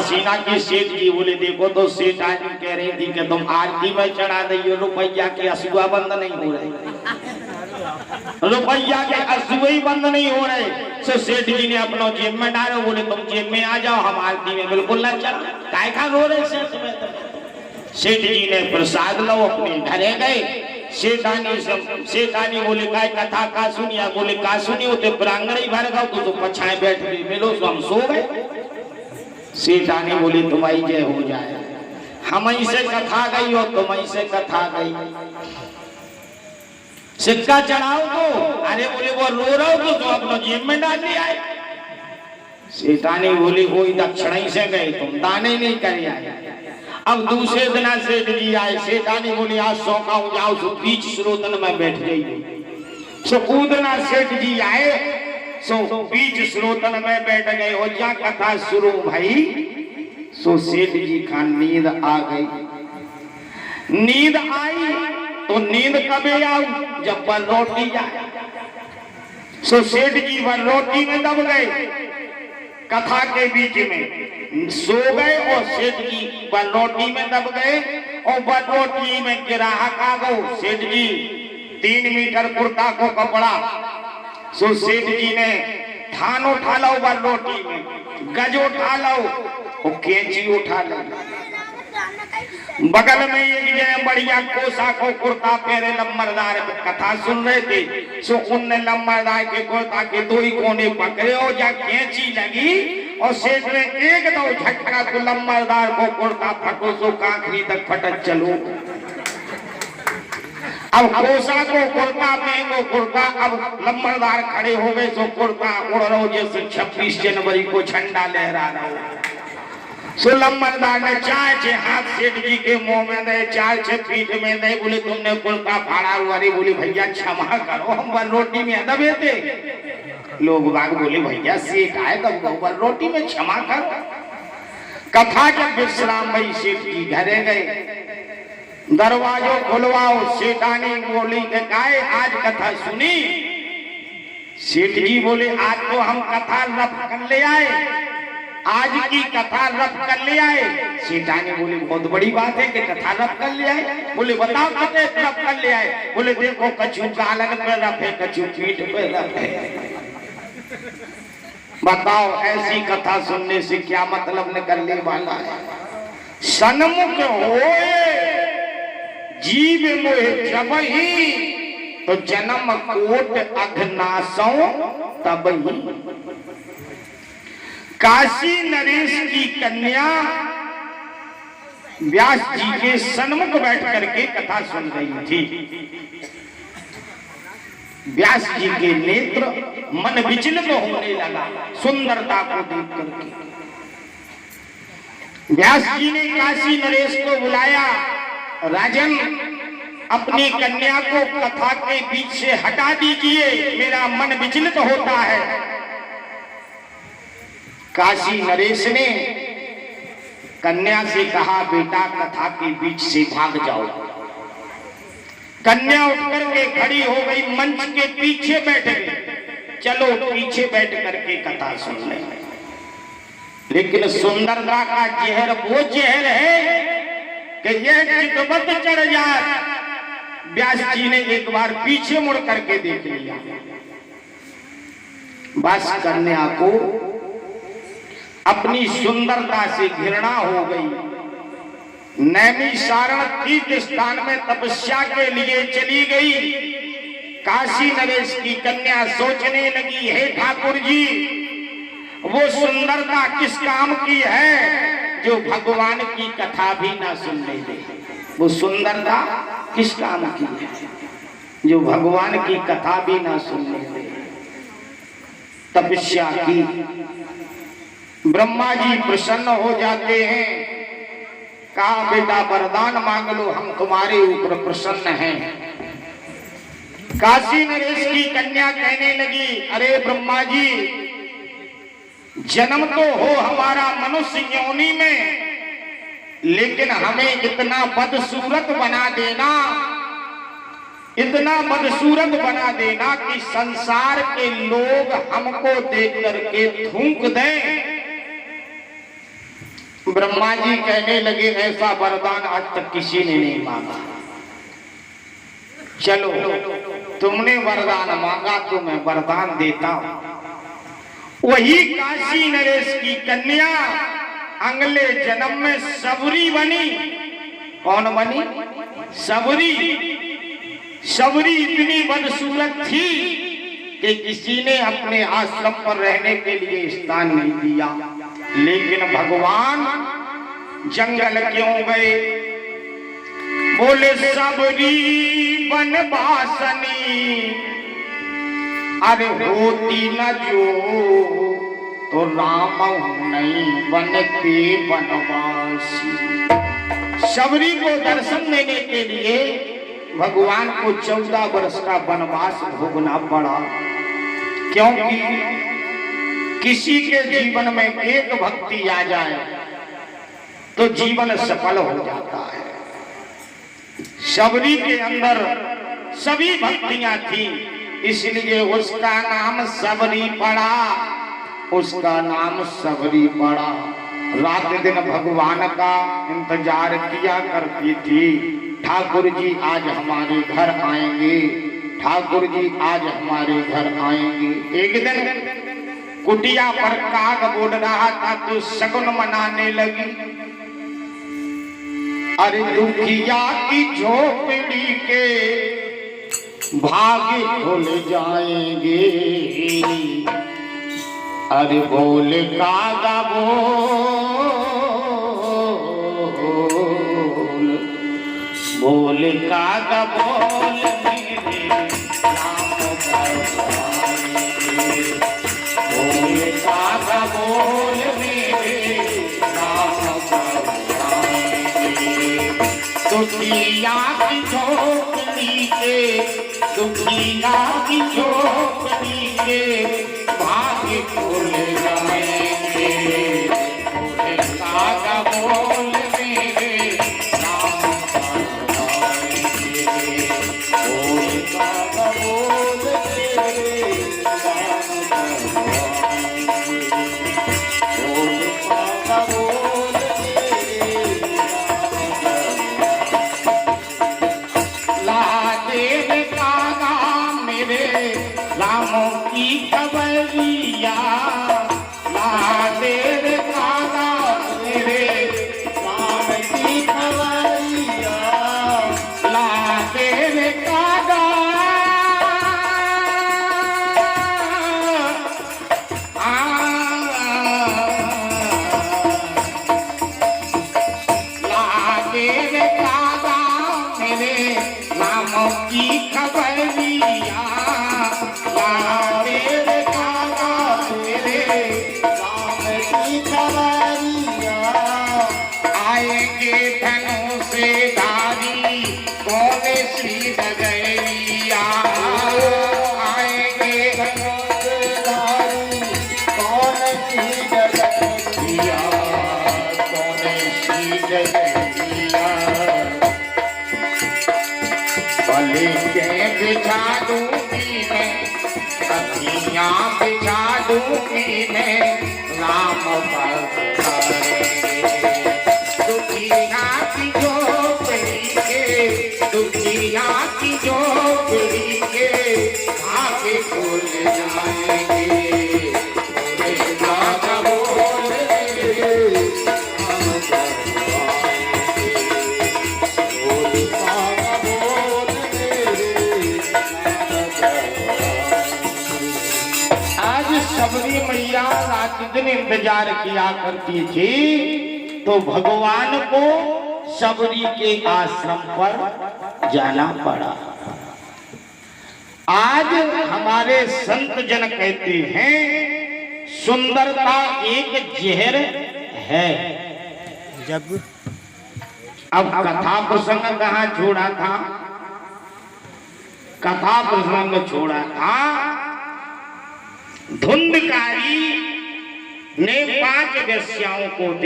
हसीना के सेठ जी बोले देखो तो सेठ आज कह रही थी कि तुम आरती में चढ़ा दियो रुपया के असुआ बंद नहीं हो रहे, रुपया के असुए बंद नहीं हो रहे। सो सेठ जी ने अपना जेब में डालो, बोले तुम जेब में आ जाओ, हम आरती में बिल्कुल न चढ़ा। काय खा रो रहे सेठ में? सेठ जी ने प्रसाद लो अपने घरे गए। सेठानी बोले काय कथा का सुनिया? बोले का सुनी होते प्रांगण ही भर गो तो पछाए बैठ गए मिलो तो हम सो गए। सेठानी बोली तुम्हारी जय हो जाए, हम से कथा गई हो तुम से कथा गई, सिक्का चढ़ाओ तो। अरे बोले वो रो रहा हो तो अपना जेब में डाल दिया है। सेठानी बोली कोई दक्षिणा ही से गए तुम दाने नहीं करे आए। अब दूसरे दिन सेठ जी आए। सेठानी बोली आज सौका हो जाओ सो बीच स्रोतन में बैठ जाइए। सो कूदना सेठ जी आए, सो बीच स्रोतन में बैठ गए और या कथा शुरू भाई। सो सेठ जी का नींद आ गई। नींद आई तो नींद कब आऊ? जब पर रोटी जाए। सो सेठ जी पर रोटी में दब गए, कथा के बीच में सो गए और सेठ जी बनरोटी में दब गए और बनरोटी में ग्राहक आ गए। सेठ जी 3 मीटर कुर्ता को कपड़ा। सो सेठ जी ने थान उठा लो बनरोटी में, गज उठा लो और कैंची उठा लो। बगल में एक जने बढ़िया कोसा को कुर्ता पहरे लम्बरदार कथा सुन रहे थे। सो उनने लम्बरदार के कुर्ता के 2 ही कोने पकड़े और जा कैंची लगी और सेठ ने एक दो झटका तो लम्बरदार को कुर्ता फटो सो कांखरी तक फटक चलो। अब कोसा को कुर्ता महंगो कुर्ता, अब लम्बरदार खड़े हो गए सो कुर्ता उड़ रहा जैसे 26 जनवरी को झंडा लहरा रहा हो। सो लम्बरदार ने 4-6 हाथ सेठ जी के मुंह में दे, 4-6 पीठ में दे। बोले तुमने कुर्ता फाड़ा हुआ रे? बोले भैया क्षमा करो हम बनरोटी में दबे थे। लोग बाग बोले भैया सेठ आए तब बनरोटी में क्षमा करो। कथा के विश्राम भाई सेठ जी घरे गए, दरवाजो खुलवाओ। सेठानी बोली के काहे आज कथा सुनी? सेठ जी बोले आज तो हम कथा रफ कर ले आए, आज की कथा रफ कर ले आए। सेठानी बोली बहुत बड़ी बात है कि कथा रफ कर ले आए। बोले बताओ कथे रफ कर ले आए? बोले देखो कछु गालन पे रफ है, कछु पीठ पे रफ है। बताओ ऐसी कथा सुनने से क्या मतलब निकलने वाला है? सन्मुख होए जीव मोह जबहि तो जन्म कोट अघनासो तबहि। काशी नरेश की कन्या व्यास जी के सन्मुख बैठ करके कथा सुन रही थी। व्यास जी के नेत्र मन विचलित होने लगा सुंदरता को देख करके। व्यास जी ने काशी नरेश को बुलाया, राजन अपनी कन्या को कथा के बीच से हटा दीजिए, मेरा मन विचलित होता है। काशी नरेश ने कन्या से कहा बेटा कथा के बीच से भाग जाओ। कन्या उठकर के खड़ी हो गई, मंच के पीछे बैठ गई। चलो पीछे बैठ करके कथा सुन ले। लेकिन सुंदरता का जहर वो जहर है कि यह चितवत चढ़ जाए। व्यास जी ने एक बार पीछे मुड़ करके देख लिया। बस कन्या को अपनी सुंदरता से घृणा हो गई। नैमिषारण तीर्थ स्थान में तपस्या के लिए चली गई। काशी नरेश की कन्या सोचने लगी, हे ठाकुर जी वो सुंदरता किस काम की है जो भगवान की कथा भी ना सुनने दे। वो सुंदरता किस काम की है जो भगवान की कथा भी ना सुनने दे। तपस्या की, ब्रह्मा जी प्रसन्न हो जाते हैं। कहा बेटा वरदान मांग लो, हम तुम्हारे ऊपर प्रसन्न हैं। काशी नरेश की कन्या कहने लगी, अरे ब्रह्मा जी जन्म तो हो हमारा मनुष्य योनि में, लेकिन हमें इतना बदसूरत बना देना, इतना बदसूरत बना देना कि संसार के लोग हमको देख करके थूक दें। ब्रह्मा जी कहने लगे ऐसा वरदान आज तक किसी ने नहीं मांगा। चलो तुमने वरदान मांगा तो मैं वरदान देता हूं। वही काशी नरेश की कन्या अगले जन्म में सबरी बनी। कौन बनी? सबरी। सबरी इतनी बदसूरत थी कि किसी ने अपने आश्रम पर रहने के लिए स्थान नहीं दिया। लेकिन भगवान जंगल क्यों गए? बोले सबरी बनवासनी, अरे होती न जो तो राम नहीं बनते बनवासी। सबरी को दर्शन देने के लिए भगवान को 14 वर्ष का वनवास भोगना पड़ा। क्योंकि किसी के जीवन में एक भक्ति आ जाए तो जीवन सफल हो जाता है। सबरी के अंदर सभी भक्तियां थी, इसलिए उसका नाम सबरी पड़ा। उसका नाम सबरी पड़ा। रात दिन भगवान का इंतजार किया करती थी। ठाकुर जी आज हमारे घर आएंगे, ठाकुर जी आज हमारे घर आएंगे। एक दिन कुटिया पर काग बोल रहा था तो शगुन मनाने लगी। अरे दुखिया की झोपड़ी के भागे खुल जाएंगे। अरे बोले कागा बोले कागा बोल मेरे राम बोले कागा बोल मेरे राम दुखिया की झोपड़ी के, दुखिया की झोपड़ी के भाग्य खुल जाएंगे। बोले कागा बोल मेरे राम बोले कागा बोल मेरे राम बोले कागा बोल मेरे रामों की खबरिया। ला देर कागा मेरे राम की खबरिया। ला देर कागा ला देर कागा मेरे रामों की खबरिया। आएंगे धनों से धारी कौन सी डगरिया। आएंगे धनों से धारी कौन सी डगरिया। कौन सी डगरिया। बलि के बिछा दूंगी मैं, कथियां बिछा दूंगी मैं, राम पर दुखिया की झोपड़ी के, दुखिया की झोपड़ी के आगे खुल जाएंगे। बोले कागा बोल मेरे राम बोले कागा बोल मेरे आज सबरी मैया रात दिन इंतजार किया करती थी तो भगवान को सबरी के आश्रम पर जाना पड़ा। आज हमारे संत जन कहते हैं सुंदरता एक जहर है। जब अब कथा प्रसंग कहाँ छोड़ा था? कथा प्रसंग छोड़ा था धुंधकारी ने 5 वेश्याओं को दिया।